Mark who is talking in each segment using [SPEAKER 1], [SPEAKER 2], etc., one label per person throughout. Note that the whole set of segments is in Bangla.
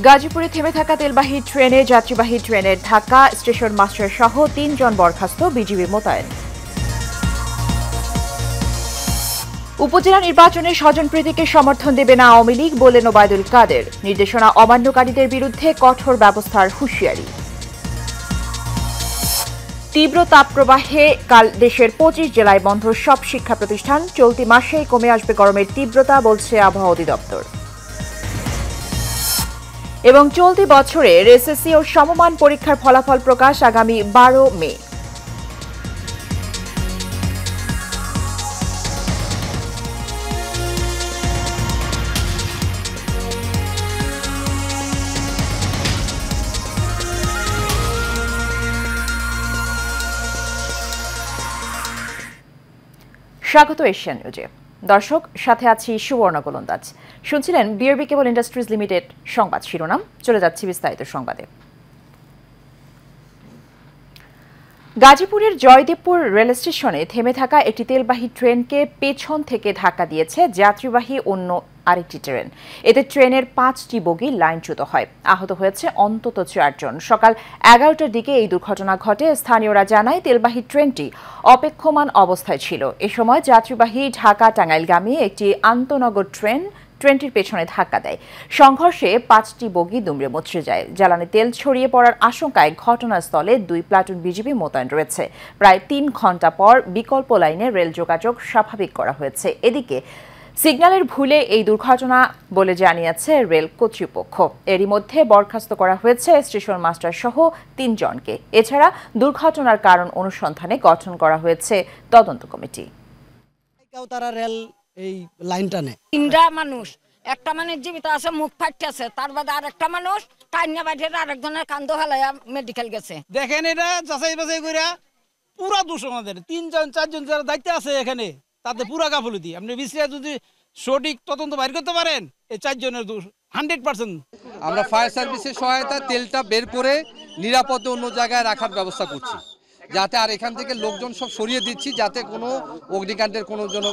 [SPEAKER 1] গাজীপুরে থেমে থাকা তেলবাহী ট্রেনে যাত্রীবাহী ট্রেনের ধাক্কা, স্টেশন মাস্টার সহ ৩ জন বরখাস্ত, বিজিবি মোতায়েন। উপজেলা নির্বাচনে স্বজনপ্রীতিকে সমর্থন দেবে না আওয়ামী লীগ, বললেন ওবায়দুল কাদের। নির্দেশনা অমান্যকারীদের বিরুদ্ধে কঠোর ব্যবস্থার হুঁশিয়ারি। তীব্র তাপপ্রবাহে কাল দেশের ২৫ জেলায় বন্ধ সব শিক্ষা প্রতিষ্ঠান। চলতি মাসেই কমে আসবে গরমের তীব্রতা, বলছে আবহাওয়া অধিদপ্তর। এবং চলতি বছরের এসএসসি ও সমমান পরীক্ষার ফলাফল প্রকাশ আগামী ১২ মে। স্বাগত এশিয়ান নিউজে। দর্শক, সাথে আছি সুবর্ণা গোলন্দাজ। শুনছিলেন বিআরবি কেবল ইন্ডাস্ট্রিজ লিমিটেড সংবাদ শিরোনাম। চলে যাচ্ছি বিস্তারিত সংবাদে। গাজীপুরের জয়দেবপুর রেল স্টেশনে থেমে থাকা একটি তেলবাহী ট্রেনকে পেছন থেকে ধাক্কা দিয়েছে যাত্রীবাহী অন্য আরেকটি ট্রেন। এতে ট্রেনের ৫টি বগি লাইনচ্যুত হয়। আহত হয়েছে অন্তত ৪ জন। সকাল ১১টার দিকে এই দুর্ঘটনা ঘটে। স্থানীয়রা জানায় তেলবাহী ট্রেনটি অপেক্ষমান অবস্থায় ছিল। এ সময় যাত্রীবাহী ঢাকা টাঙ্গাইলগামী একটি আন্তনগর ট্রেনটির পেছনে ধাক্কা দেয়। সংঘর্ষে ৫টি বগি দুমড়ে মুচড়ে যায়। জ্বালানি তেল ছড়িয়ে পড়ার আশঙ্কায় ঘটনাস্থলে ২ প্লাটুন বিজিবি মোতায়েন রয়েছে। প্রায় ৩ ঘণ্টা পর বিকল্প লাইনে রেল যোগাযোগ স্বাভাবিক করা হয়েছে। এদিকে সিগন্যালের ভুলে এই দুর্ঘটনা বলে জানিয়েছে রেল কর্তৃপক্ষ। এরই মধ্যে বরখাস্ত করা হয়েছে স্টেশন মাস্টার সহ ৩ জনকে। এছাড়া দুর্ঘটনার কারণ অনুসন্ধানে গঠন করা হয়েছে তদন্ত কমিটি।
[SPEAKER 2] তারা রেল এই লাইনটা নেই।
[SPEAKER 3] ৩টা মানুষ, একটা মানুষ জীবিত আছে, মুখ ফাটতে আছে, তার বাদে আর একটা মানুষ কান্না বাইরে আরেকজনের কান্দ ফেলাইয়া মেডিকেল গেছে।
[SPEAKER 4] দেখেন, এটা যাচাই বাছাই করে পুরা দোষ আমাদের। ৩ জন ৪ জন যারা দায়িত্বে আছে এখানে, তাদের পুরা গাফিলতি। আপনি বিশ্লেষণ যদি সঠিক তদন্ত বাইর করতে পারেন, এই ৪ জনের দোষ 100%।
[SPEAKER 5] আমরা ফায়ার সার্ভিসের সহায়তা তেলটা বের করে নিরাপদে অন্য জায়গায় রাখার ব্যবস্থা করছি, যাতে আর এখান থেকে লোকজন সব সরিয়ে দিচ্ছি, যাতে কোনো অগ্নিকাণ্ডের কোনো যেন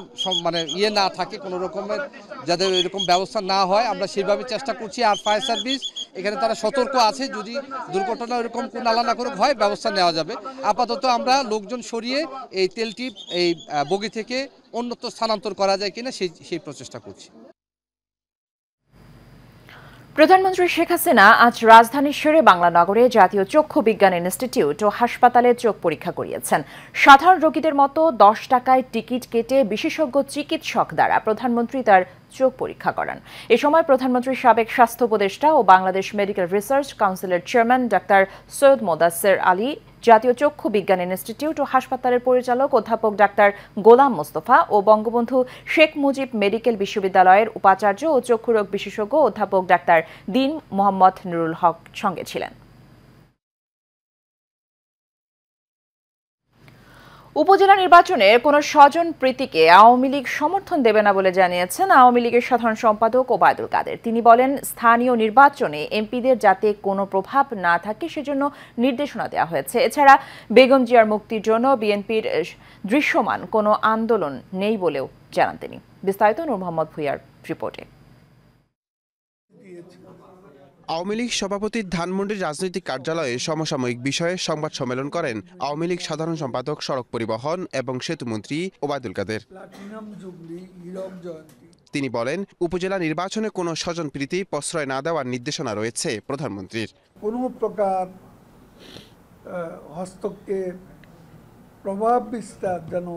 [SPEAKER 5] মানে না থাকে, কোনো রকমের যাতে এরকম ব্যবস্থা না হয়, আমরা সেইভাবে চেষ্টা করছি। আর ফায়ার সার্ভিস এখানে তারা সতর্ক আছে, যদি দুর্ঘটনা এরকম কোনো আলাদা করে হয় ব্যবস্থা নেওয়া যাবে। আপাতত আমরা লোকজন সরিয়ে এই তেলটি এই বগি থেকে অন্যত্র স্থানান্তর করা যায় কিনা সেই প্রচেষ্টা করছি।
[SPEAKER 1] প্রধানমন্ত্রী শেখ হাসিনা আজ রাজধানীর শেরে বাংলা নগরে জাতীয় চক্ষু বিজ্ঞান ইনস্টিটিউট ও হাসপাতালে চোখ পরীক্ষা করিয়েছেন। সাধারণ রোগীদের মতো ১০ টাকায় টিকিট কেটে বিশেষজ্ঞ চিকিৎসক দ্বারা প্রধানমন্ত্রী তার চোখ পরীক্ষা করান। এ সময় প্রধানমন্ত্রীর সাবেক স্বাস্থ্য উপদেষ্টা ও বাংলাদেশ মেডিকেল রিসার্চ কাউন্সিলের চেয়ারম্যান ডাক্তার সৈয়দ মোদাচ্ছের আলী, জাতীয় চক্ষু বিজ্ঞান ইনস্টিটিউট ও হাসপাতালের পরিচালক অধ্যাপক ডাক্তার গোলাম মোস্তফা ও বঙ্গবন্ধু শেখ মুজিব মেডিকেল বিশ্ববিদ্যালয়ের উপাচার্য ও চক্ষুরোগ বিশেষজ্ঞ অধ্যাপক ডাক্তার দীন মোহাম্মদ নুরুল হক সঙ্গে ছিলেন। উপজেলা নির্বাচনে কোনো স্বজন প্রীতিকে আওয়ামী লীগ সমর্থন দেবে না বলে জানিয়েছেন আওয়ামী লীগের সাধারণ সম্পাদক ওবায়দুল কাদের। তিনি বলেন, স্থানীয় নির্বাচনে এমপিদের যাতে কোনো প্রভাব না থাকে সেজন্য নির্দেশনা দেওয়া হয়েছে। এছাড়া বেগম জিয়ার মুক্তির জন্য বিএনপির দৃশ্যমান কোনো আন্দোলন নেই বলেও জানান তিনি। বিস্তারিত নূর মোহাম্মদ ভুঁইয়ার রিপোর্টে।
[SPEAKER 6] আওয়ামী লীগ সভাপতির ধানমন্ডির রাজনৈতিক কার্যালয়ে সমসাময়িক বিষয়ে সংবাদ সম্মেলন করেন আওয়ামী লীগ সাধারণ সম্পাদক সড়ক পরিবহন এবং সেতুমন্ত্রী ওবায়দুল কাদের। তিনি বলেন, উপজেলা নির্বাচনে কোনো স্বজনপ্রীতি প্রশ্রয় না দেওয়ার নির্দেশনা রয়েছে প্রধানমন্ত্রীর।
[SPEAKER 7] কোনো প্রকার হস্তক্ষেপ, প্রভাব বিস্তার যেন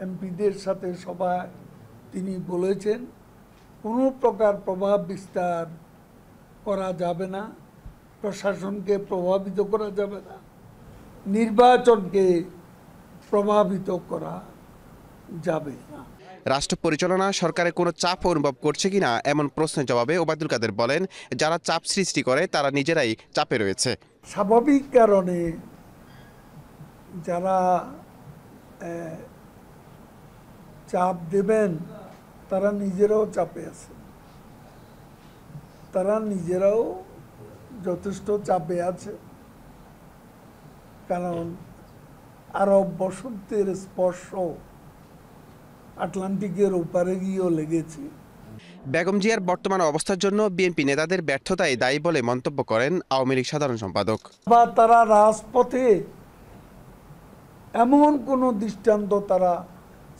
[SPEAKER 7] এমপিদের সাথে সভায় তিনি বলেছেন, কোনো প্রকার প্রভাব বিস্তার করা যাবে না, প্রশাসনকে প্রভাবিত করা যাবে না, নির্বাচনকে প্রভাবিত করা যাবে না।
[SPEAKER 6] রাষ্ট্র পরিচালনা সরকারের কোনো চাপ অনুভব করছে কিনা এমন প্রশ্নের জবাবে ওবায়দুল কাদের বলেন, যারা চাপ সৃষ্টি করে তারা নিজেরাই চাপে রয়েছে।
[SPEAKER 7] স্বাভাবিক কারণে যারা চাপ দেবেন তারা নিজেরাও চাপে আছে, তারা নিজেরাও যথেষ্ট চাপে আছে। কারণ আরব বসন্তের স্পর্শ আটলান্টিকের ওপারে গিয়েও লেগেছে।
[SPEAKER 6] বেগম জিয়ার বর্তমান অবস্থার জন্য বিএনপি নেতাদের ব্যর্থতাই দায়ী বলে মন্তব্য করেন আওয়ামী লীগ সাধারণ সম্পাদক।
[SPEAKER 7] বা তারা রাজপথে এমন কোনো দৃষ্টান্ত তারা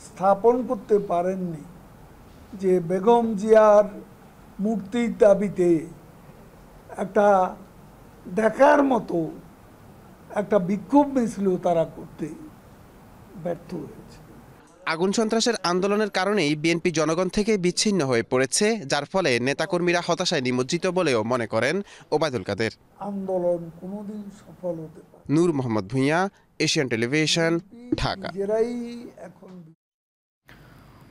[SPEAKER 7] স্থাপন করতে পারেননি যে বেগম জিয়ার মুক্তির দাবিতে একটা দেখার মতো একটা বিক্ষোভ মিছিলও তারা করতে ব্যর্থ হয়েছে।
[SPEAKER 6] আগুন সন্ত্রাসের আন্দোলনের কারণেই বিএনপি জনগণ থেকে বিচ্ছিন্ন হয়ে পড়েছে, যার ফলে নেতাকর্মীরা হতাশায় নিমজ্জিত বলেও মনে করেন ওবায়দুল কাদের।
[SPEAKER 7] আন্দোলন কোনোদিন সফল হতে পারে।
[SPEAKER 6] নূর মোহাম্মদ ভূঁইয়া, এশিয়ান টেলিভিশন, ঢাকা।
[SPEAKER 7] নিজেরাই এখন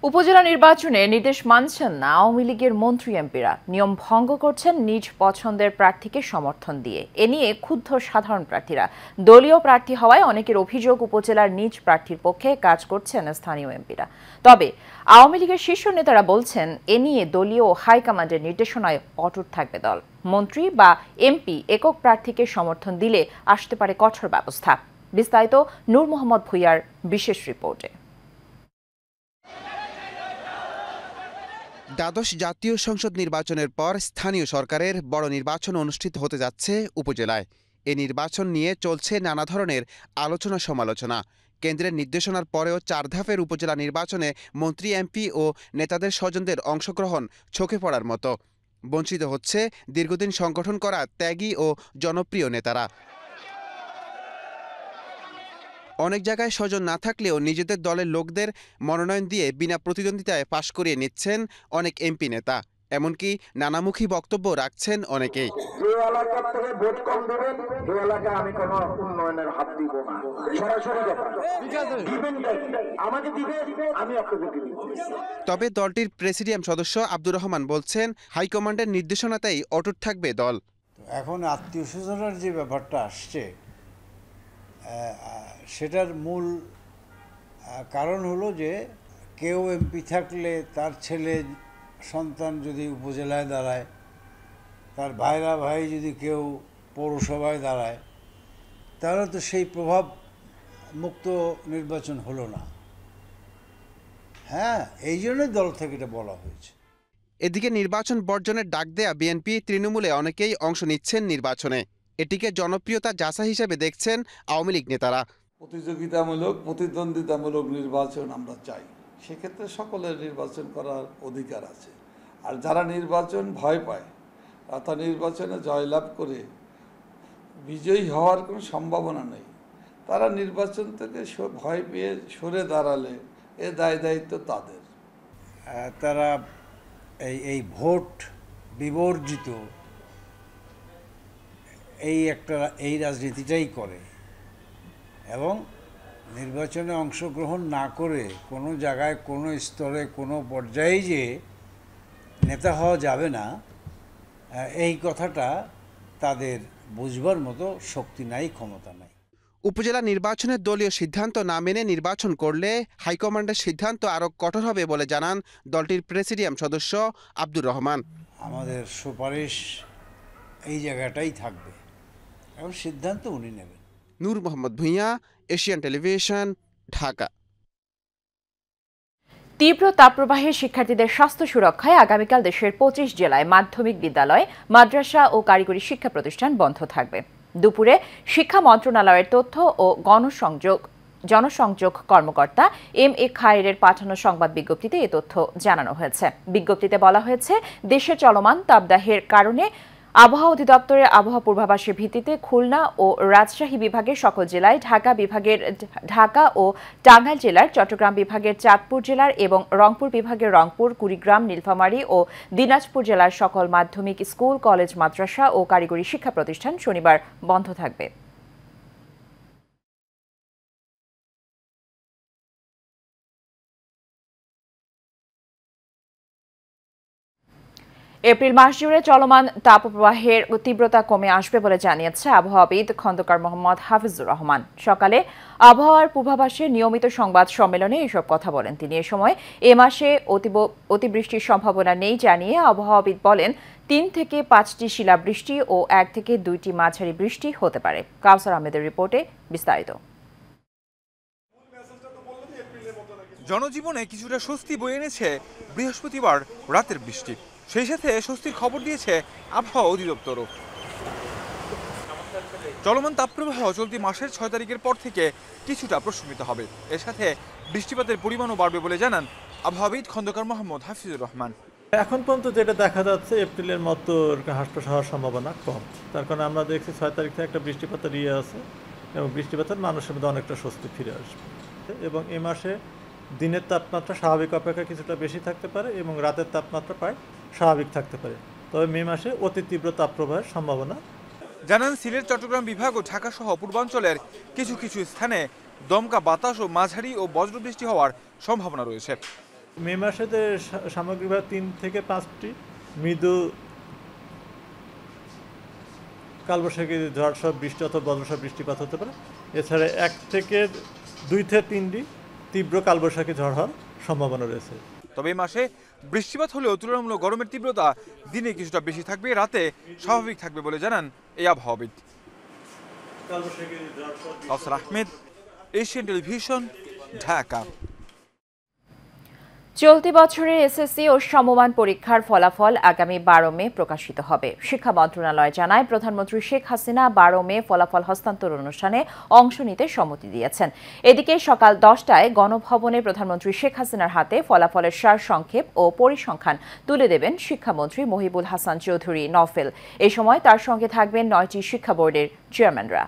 [SPEAKER 1] উপজেলা নির্বাচনে নির্দেশ মানছেন না আওয়ামী লীগের মন্ত্রী এমপিরা, নিয়ম ভঙ্গ করছেন নিজ পছন্দের প্রার্থীকে সমর্থন দিয়ে। এ নিয়ে ক্ষুব্ধ সাধারণ প্রার্থীরা। দলীয় প্রার্থী হওয়ায় অনেকের অভিযোগ উপজেলার নিজ প্রার্থীর পক্ষে কাজ করছেন স্থানীয় এমপিরা। তবে আওয়ামী লীগের শীর্ষ নেতারা বলছেন এ নিয়ে দলীয় হাইকমান্ডের নির্দেশনায় অটুট থাকবে দল। মন্ত্রী বা এমপি একক প্রার্থীকে সমর্থন দিলে আসতে পারে কঠোর ব্যবস্থা। বিস্তারিত নূর মোহাম্মদ ভূঁইয়ার বিশেষ রিপোর্টে।
[SPEAKER 6] দ্বাদশ জাতীয় সংসদ নির্বাচনের পর স্থানীয় সরকারের বড় নির্বাচন অনুষ্ঠিত হতে যাচ্ছে উপজেলায়। এ নির্বাচন নিয়ে চলছে নানা ধরনের আলোচনা সমালোচনা। কেন্দ্রের নির্দেশনার পরেও 4 ধাপের উপজেলা নির্বাচনে মন্ত্রী, এমপি ও নেতাদের স্বজনদের অংশগ্রহণ চোখে পড়ার মতো। বঞ্চিত হচ্ছে দীর্ঘদিন সংগঠন করা ত্যাগী ও জনপ্রিয় নেতারা। অনেক জায়গায় স্বজন না থাকলেও নিজেদের দলের লোকদের মনোনয়ন দিয়ে বিনা প্রতিদ্বন্দ্বিতায় পাশ করিয়ে নিচ্ছেন অনেক এমপি নেতা। এমনকি নানামুখী বক্তব্য রাখছেন অনেকেই।
[SPEAKER 8] যে এলাকা থেকে ভোট কম দেবেন এই এলাকায় আমি কোনো উন্নয়নের হাত দিব না, সরাসরি আমাকে দিবে, আমি আপনাদেরকে দিচ্ছি।
[SPEAKER 6] তবে দলটির প্রেসিডিয়াম সদস্য আব্দুর রহমান বলছেন হাইকমান্ডের নির্দেশনাতেই অটুট থাকবে দল।
[SPEAKER 9] এখন আত্মীয় স্বজনের যে ব্যাপারটা আসছে, সেটার মূল কারণ হলো যে কেউ এমপি থাকলে তার ছেলে সন্তান যদি উপজেলায় দাঁড়ায়, তার ভাই যদি কেউ পৌরসভায় দাঁড়ায়, তাহলে তো সেই প্রভাব মুক্ত নির্বাচন হলো না। হ্যাঁ, এই জন্যই দল থেকে এটা বলা হয়েছে।
[SPEAKER 6] এদিকে নির্বাচন বর্জনের ডাক দেয়া বিএনপি, তৃণমূলে অনেকেই অংশ নিচ্ছেন নির্বাচনে। এটিকে জনপ্রিয়তা যাচাই হিসেবে দেখছেন আওয়ামী লীগ নেতারা।
[SPEAKER 10] প্রতিদ্বন্দ্বিতামূলক নির্বাচন আমরা চাই, সেক্ষেত্রে সকলের নির্বাচন করার অধিকার আছে। আর যারা নির্বাচন ভয় পায়, তা নির্বাচনে জয়লাভ করে বিজয়ী হওয়ার কোনো সম্ভাবনা নেই, তারা নির্বাচন থেকে ভয় পেয়ে সরে দাঁড়ালে এ দায়িত্ব তাদের।
[SPEAKER 9] তারা ভোট বিবর্জিত এই রাজনীতিটাই করে এবং নির্বাচনে অংশগ্রহণ না করে কোনো জায়গায়, কোনো স্তরে, কোনো পর্যায়ে যে নেতা হওয়া যাবে না, এই কথাটা তাদের বুঝবার মতো শক্তি নাই, ক্ষমতা নাই।
[SPEAKER 6] উপজেলা নির্বাচনের দলীয় সিদ্ধান্ত না মেনে নির্বাচন করলে হাইকমান্ডের সিদ্ধান্ত আরও কঠোর হবে বলে জানান দলটির প্রেসিডিয়াম সদস্য আব্দুর রহমান।
[SPEAKER 9] আমাদের সুপারিশ এই জায়গাটাই থাকবে এবং সিদ্ধান্ত উনি নেবেন।
[SPEAKER 6] নূর মোহাম্মদ ভূঁইয়া, এশিয়ান টেলিভিশন, ঢাকা।
[SPEAKER 1] তীব্র তাপপ্রবাহে শিক্ষার্থীদের স্বাস্থ্য সুরক্ষায় আগামীকাল দেশের 25 জেলায় মাধ্যমিক বিদ্যালয়, মাদ্রাসা ও কারিগরি শিক্ষা প্রতিষ্ঠান বন্ধ থাকবে। দুপুরে শিক্ষা মন্ত্রণালয়ের তথ্য ও জনসংযোগ কর্মকর্তা এম.এ. খায়েরের পাঠানো সংবাদ বিজ্ঞপ্তিতে এ তথ্য জানানো হয়েছে। বিজ্ঞপ্তিতে বলা হয়েছে, দেশে চলমান তাপদাহের কারণে আবহাওয়া অধিদপ্তরের আবহাওয়া পূর্বাভাসের ভিত্তিতে খুলনা ও রাজশাহী বিভাগের সকল জেলায়, ঢাকা ও টাঙ্গাইল জেলার, চট্টগ্রাম বিভাগের চাঁদপুর জেলার এবং রংপুর বিভাগের রংপুর, কুড়িগ্রাম, নীলফামারী ও দিনাজপুর জেলার সকল মাধ্যমিক স্কুল, কলেজ, মাদ্রাসা ও কারিগরি শিক্ষা প্রতিষ্ঠান শনিবার বন্ধ থাকবে। এপ্রিল মাস জুড়ে চলমান তাপপ্রবাহের তীব্রতা কমে আসবে বলে জানিয়েছে আবহাওয়াবিদ খন্দকার মোহাম্মদ হাফিজুর রহমান। সকালে আবহাওয়ার পূর্বাভাসে নিয়মিত সংবাদ সম্মেলনে এসব কথা বলেন তিনি। এ সময় এ মাসে অতিবৃষ্টির সম্ভাবনা নেই জানিয়ে আবহাওয়াবিদ বলেন, 3 থেকে 5টি শিলাবৃষ্টি ও 1 থেকে 2টি মাঝারি বৃষ্টি হতে পারে। কাউসার আহমেদের রিপোর্টে বিস্তারিত।
[SPEAKER 11] জনজীবনে কিছুটা স্বস্তি বয়ে এনেছে বৃহস্পতিবার রাতের বৃষ্টি। সেই সাথে স্বস্তির খবর দিয়েছে আবহাওয়া অধিদপ্তরও। চলমান তাপপ্রবাহ চলতি মাসের 6 তারিখের পর থেকে কিছুটা প্রশমিত হবে। এর সাথে বৃষ্টিপাতের পরিমাণও বাড়বে বলে জানান আবহাওয়াবিদ খন্দকার মোহাম্মদ হাফিজুর রহমান।
[SPEAKER 12] এখন পর্যন্ত যেটা দেখা যাচ্ছে এপ্রিলের মতো হ্রাস হওয়ার সম্ভাবনা কম। তার কারণে আমরা দেখছি 6 তারিখ থেকে একটা বৃষ্টিপাতের আছে এবং বৃষ্টিপাতের মানুষের মধ্যে অনেকটা স্বস্তি ফিরে আসবে এবং এই মাসে দিনের তাপমাত্রা স্বাভাবিক অপেক্ষা কিছুটা বেশি থাকতে পারে এবং রাতের তাপমাত্রা প্রায় স্বাভাবিক থাকতে পারে। তবে মে মাসে অতি তীব্র তাপপ্রবাহের সম্ভাবনা।
[SPEAKER 11] জানান সিলেট, চট্টগ্রাম বিভাগ ও ঢাকা সহ পূর্বাঞ্চলের কিছু কিছু স্থানে দমকা বাতাস ও মাঝারি ও বজ্রবৃষ্টি হওয়ার সম্ভাবনা রয়েছে।
[SPEAKER 12] মে মাসে সামগ্রিকভাবে 3 থেকে 5টি মৃদু কালবৈশাখী ঝড় সহ বৃষ্টি অথবা বজ্রসহ বৃষ্টিপাত হতে পারে। এছাড়া 2 থেকে 3টি তীব্র কালবৈশাখী ঝড় হওয়ার সম্ভাবনা রয়েছে।
[SPEAKER 11] তবে এই মাসে বৃষ্টিপাত হলেও তুলনামূলক গরমের তীব্রতা দিনে কিছুটা বেশি থাকবে, রাতে স্বাভাবিক থাকবে বলে জানান এই আবহাওয়াবিদ। কাউসার আহমেদ, এশিয়ান টেলিভিশন, ঢাকা।
[SPEAKER 1] চলতি বছরের এসএসসি ও সমমান পরীক্ষার ফলাফল আগামী 12 মে প্রকাশিত হবে। শিক্ষা মন্ত্রণালয় জানায়, প্রধানমন্ত্রী শেখ হাসিনা 12 মে ফলাফল হস্তান্তর অনুষ্ঠানে অংশ নিতে সম্মতি দিয়েছেন। এদিকে সকাল 10টায় গণভবনে প্রধানমন্ত্রী শেখ হাসিনার হাতে ফলাফলের সারসংক্ষেপ ও পরিসংখ্যান তুলে দেবেন শিক্ষামন্ত্রী মহিবুল হাসান চৌধুরী নফেল। এই সময় তার সঙ্গে থাকবেন 9টি শিক্ষা বোর্ডের চেয়ারম্যানরা।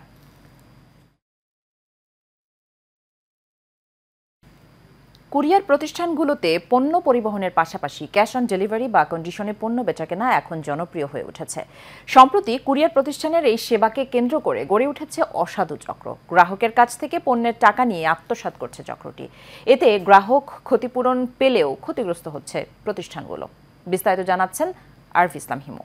[SPEAKER 1] কুরিয়ার প্রতিষ্ঠানগুলোতে পণ্য পরিবহনের পাশাপাশি ক্যাশ অন ডেলিভারি বা কন্ডিশনে পণ্য বেচাকেনা এখন জনপ্রিয় হয়ে উঠেছে। সম্প্রতি কুরিয়ার প্রতিষ্ঠানের এই সেবাকে কেন্দ্র করে গড়ে উঠেছে অসাধু চক্র। গ্রাহকের কাছ থেকে পণ্যের টাকা নিয়ে আত্মসাৎ করছে চক্রটি। এতে গ্রাহক ক্ষতিপূরণ পেলেও ক্ষতিগ্রস্ত হচ্ছে প্রতিষ্ঠানগুলো। বিস্তারিত জানাচ্ছেন আরফ ইসলাম হিমু।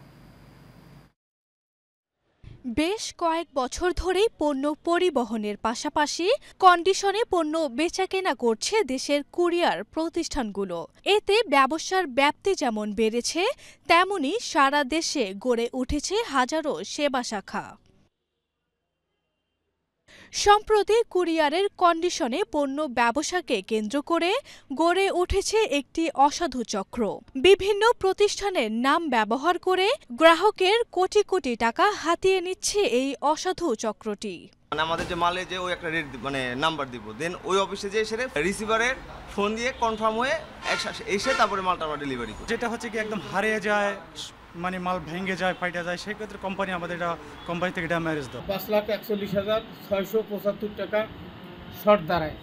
[SPEAKER 13] বেশ কয়েক বছর ধরেই পণ্য পরিবহনের পাশাপাশি কন্ডিশনে পণ্য বেচাকেনা করছে দেশের কুরিয়ার প্রতিষ্ঠানগুলো। এতে ব্যবসার ব্যাপ্তি যেমন বেড়েছে, তেমনি সারা দেশে গড়ে উঠেছে হাজারো সেবা শাখা। সম্প্রতি কুরিয়ারের কন্ডিশনে পণ্য ব্যবসাকে কেন্দ্র করে গড়ে উঠেছে একটি অসাধু চক্র। বিভিন্ন প্রতিষ্ঠানের নাম ব্যবহার করে গ্রাহকের কোটি কোটি টাকা হাতিয়ে নিচ্ছে এই অসাধু চক্রটি।
[SPEAKER 14] আমাদের যে মালে যে ওই একটা রেট নাম্বার দিব, দেন ওই অফিসে যে এসে রিসিভারের ফোন দিয়ে কনফার্ম হয়ে এসে তারপরে মালটা আমরা ডেলিভারি করি।
[SPEAKER 15] যেটা হচ্ছে কি একদম হারিয়ে যায়, মাল ভেঙে যায়, ফাইটা যায়, সেক্ষেত্রে কোম্পানি আমাদের এটা কোম্পানি থেকে ড্যামেজ দেয়।
[SPEAKER 16] 5,41,675 টাকা শর্ট দাঁড়ায়,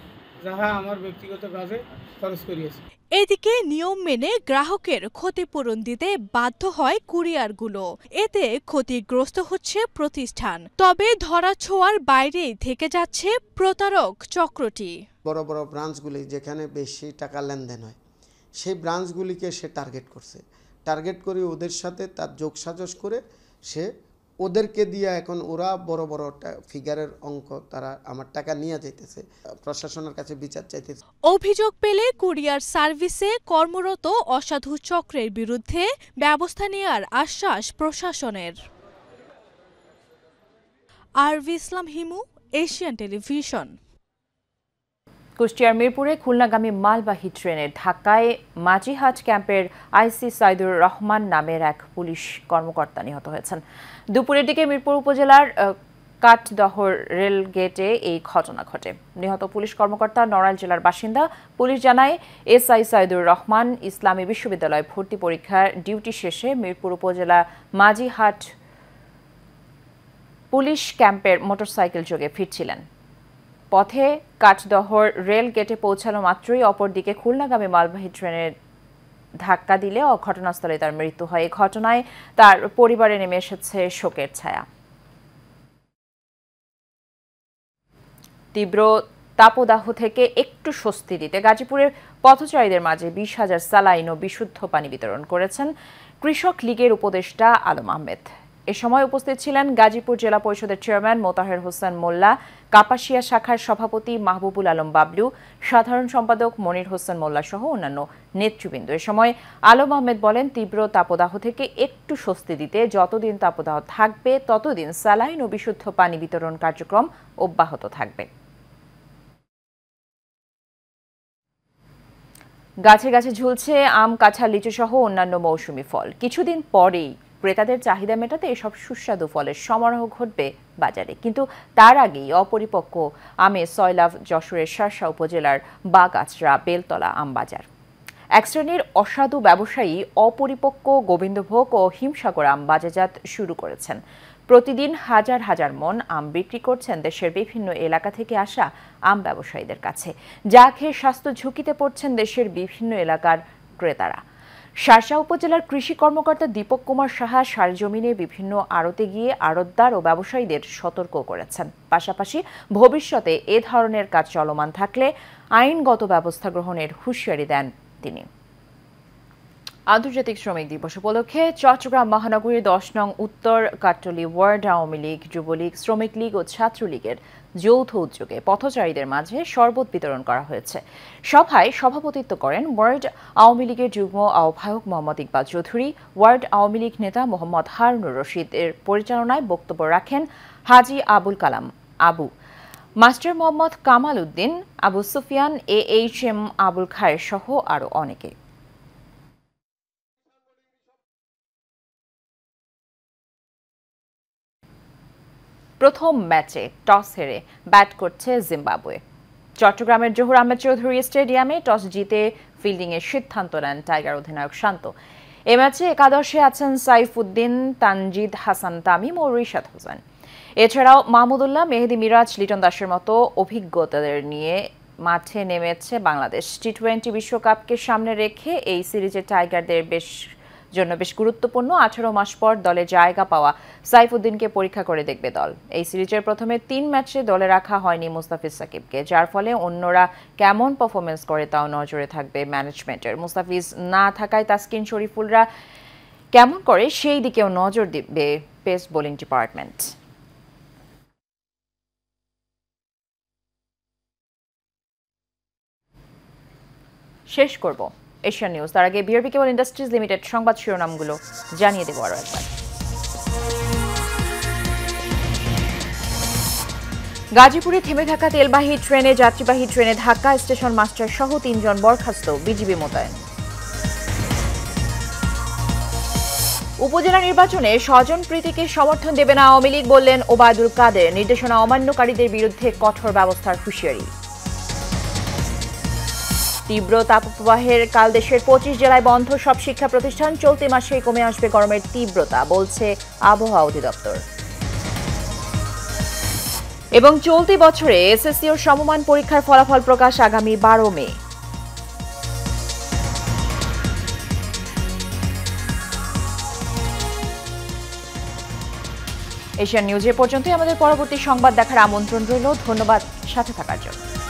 [SPEAKER 16] যাহা আমার ব্যক্তিগত কাজে খরচ করিয়েছে।
[SPEAKER 13] এদিকে নিয়ম মেনে গ্রাহকের ক্ষতিপূরণ দিতে বাধ্য হয় কুরিয়ারগুলো। এতে ক্ষতিগ্রস্ত হচ্ছে প্রতিষ্ঠান। তবে ধরাছোঁয়ার বাইরেই থেকে যাচ্ছে প্রতারক চক্রটি।
[SPEAKER 17] বড় বড় ব্রাঞ্চগুলি যেখানে বেশি টাকা লেনদেন হয়, সেই ব্রাঞ্চগুলিকে সে টার্গেট করে ওদের সাথে তার যোগসাজশ করে সে ওদেরকে দিয়ে এখন ওরা বড় বড় ফিগারের অঙ্ক তারা আমার টাকা নিয়ে যাইতেছে, প্রশাসনের কাছে বিচার চাইতেছে।
[SPEAKER 13] অভিযোগ পেলে কুরিয়ার সার্ভিসে কর্মরত অসাধু চক্রের বিরুদ্ধে ব্যবস্থা নেওয়ার আশ্বাস প্রশাসনের। আরফ ইসলাম হিমু, এশিয়ান টেলিভিশন।
[SPEAKER 1] কুষ্টিয়ার মিরপুরে খুলনাগামী মালবাহী ট্রেনের ধাক্কায় মাঝিহাট ক্যাম্পের আইসি সাইদুর রহমান নামের এক পুলিশ কর্মকর্তা নিহত হয়েছেন। দুপুরের দিকে মিরপুর উপজেলার কাঠদহর রেল গেটে এই ঘটনা ঘটে। নিহত পুলিশ কর্মকর্তা নড়াইল জেলার বাসিন্দা। পুলিশ জানায়, এসআই সাইদুর রহমান ইসলামী বিশ্ববিদ্যালয় ভর্তি পরীক্ষার ডিউটি শেষে মিরপুর উপজেলা মাঝিহাট পুলিশ ক্যাম্পের মোটরসাইকেল যোগে ফিরছিলেন। পথে কাঠদহর রেল গেটে পৌঁছানো মাত্রই অপরদিকে খুলনাগামী মালবাহী ট্রেনের ধাক্কা দিলে ঘটনাস্থলে তার মৃত্যু হয়। এই ঘটনায় তার পরিবারে নেমে এসেছে শোকের ছায়া। তীব্র তাপদাহ থেকে একটু স্বস্তি দিতে গাজীপুরের পথচারীদের মাঝে 20,000 স্যালাইন ও বিশুদ্ধ পানি বিতরণ করেছেন কৃষক লীগের উপদেষ্টা আলম আহমেদ। এ সময় উপস্থিত ছিলেন গাজীপুর জেলা পরিষদের চেয়ারম্যান মোতাহের হোসেন মোল্লা, কাপাসিয়া শাখার সভাপতি মাহবুবুল আলম বাবলু, সাধারণ সম্পাদক মনির হোসেন মোল্লা সহ অন্যান্য নেতৃবৃন্দ। এ সময় আলম আহমেদ বলেন, তীব্র তাপদাহ থেকে একটু স্বস্তি দিতে যতদিন তাপদাহ থাকবে ততদিন স্যালাইন ও বিশুদ্ধ পানি বিতরণ কার্যক্রম অব্যাহত থাকবে। গাছে গাছে ঝুলছে আম, কাঁঠাল, লিচু সহ অন্যান্য মৌসুমি ফল। কিছুদিন পরেই ক্রেতাদের চাহিদা মেটাতে এসব সুস্বাদু ফলের সমারোহ ঘটবে বাজারে, কিন্তু তার আগেই অপরিপক্ক আমে সয়লাভ যশোরের শার্শা উপজেলার বাগআচড়া বেলতলা আমবাজার। এক শ্রেণীর অসাধু ব্যবসায়ী অপরিপক্ক গোবিন্দভোগ ও হিমসাগর আম বাজারজাত শুরু করেছেন। প্রতিদিন হাজার হাজার মন আম বিক্রি করছেন দেশের বিভিন্ন এলাকা থেকে আসা আম ব্যবসায়ীদের কাছে, যা খেয়ে স্বাস্থ্য ঝুঁকিতে পড়ছেন দেশের বিভিন্ন এলাকার ক্রেতারা। শার্শা উপজেলার কৃষি কর্মকর্তা দীপক কুমার সাহা সরেজমিনে বিভিন্ন আড়তে গিয়ে আড়তদার ও ব্যবসায়ীদের সতর্ক করেছেন। পাশাপাশি ভবিষ্যতে এ ধরনের কাজ চলমান থাকলে আইনগত ব্যবস্থা গ্রহণের হুঁশিয়ারি দেন তিনি। আন্তর্জাতিক শ্রমিক দিবস উপলক্ষে চট্টগ্রাম মহানগরীর 10 নং উত্তর কাট্টলী ওয়ার্ড আওয়ামী লীগ, যুবলীগ, শ্রমিক লীগ ও ছাত্রলীগের যৌথ উদ্যোগে পথচারীদের মাঝে শরবত বিতরণ করা হয়েছে। সভায় সভাপতিত্ব করেন ওয়ার্ড আওয়ামী লীগের যুগ্ম আহ্বায়ক মোহাম্মদ ইকবাল চৌধুরী। ওয়ার্ড আওয়ামী লীগ নেতা মোহাম্মদ হারুনুর রশিদের পরিচালনায় বক্তব্য রাখেন হাজী আবুল কালাম আবু, মাস্টার মোহাম্মদ কামাল উদ্দিন, আবু সুফিয়ান, AHM আবুল খায়ের সহ আরও অনেকে। প্রথম ম্যাচে টস হেরে ব্যাট করছে জিম্বাবুয়ে। চট্টগ্রামের জহুর আহমেদ চৌধুরী স্টেডিয়ামে টস জিতে ফিল্ডিংয়ের সিদ্ধান্ত নেন টাইগার অধিনায়ক শান্ত। এ ম্যাচে একাদশে আছেন সাইফুদ্দিন, তানজিদ হাসান তামিম ও রিশাদ হোসেন। এছাড়াও মাহমুদুল্লাহ, মেহেদী মিরাজ, লিটন দাসের মতো অভিজ্ঞতাদের নিয়ে মাঠে নেমেছে বাংলাদেশ। টি20 বিশ্বকাপকে সামনে রেখে এই সিরিজে টাইগারদের জন্য বেশ গুরুত্বপূর্ণ। 18 মাস পর দলে জায়গা পাওয়া সাইফুদ্দিনকে পরীক্ষা করে দেখবে দল। এই সিরিজের প্রথমে 3 ম্যাচে দলে রাখা হয়নি মুস্তাফিজ সাকিবকে, যার ফলে অন্যরা কেমন পারফরমেন্স করে তাও নজরে থাকবে ম্যানেজমেন্টের। মুস্তাফিজ না থাকায় তাসকিন শরীফুলরা কেমন করে সেই দিকেও নজর দিবে পেস বোলিং ডিপার্টমেন্ট। শেষ করব এশিয়ান নিউজ, তার আগে বিআরবি কেবল ইন্ডাস্ট্রিজ লিমিটেড সংবাদ শিরোনামগুলো জানিয়ে দেব আরও একবার। গাজীপুরে থেমে থাকা তেলবাহী ট্রেনে যাত্রীবাহী ট্রেনে ধাক্কা, স্টেশন মাস্টার সহ 3 জন বরখাস্ত, বিজিবি মোতায়েন। উপজেলা নির্বাচনে স্বজন প্রীতিকে সমর্থন দেবে না আওয়ামী লীগ, বললেন ওবায়দুল কাদের। নির্দেশনা অমান্যকারীদের বিরুদ্ধে কঠোর ব্যবস্থার হুঁশিয়ারি। তীব্র তাপপ্রবাহের কাল দেশের 25 জেলায় বন্ধ সব শিক্ষা প্রতিষ্ঠান, চলতি মাসেই কমে আসবে গরমের তীব্রতা, বলছে আবহাওয়া অধিদপ্তর। এবং চলতি বছরে এসএসসি ও সমমান পরীক্ষার ফলাফল প্রকাশ আগামী 12 মে। এশিয়ান নিউজে পর্যন্তই। আমাদের পরবর্তী সংবাদ দেখার আমন্ত্রণ রইল। ধন্যবাদ সাথে থাকার জন্য।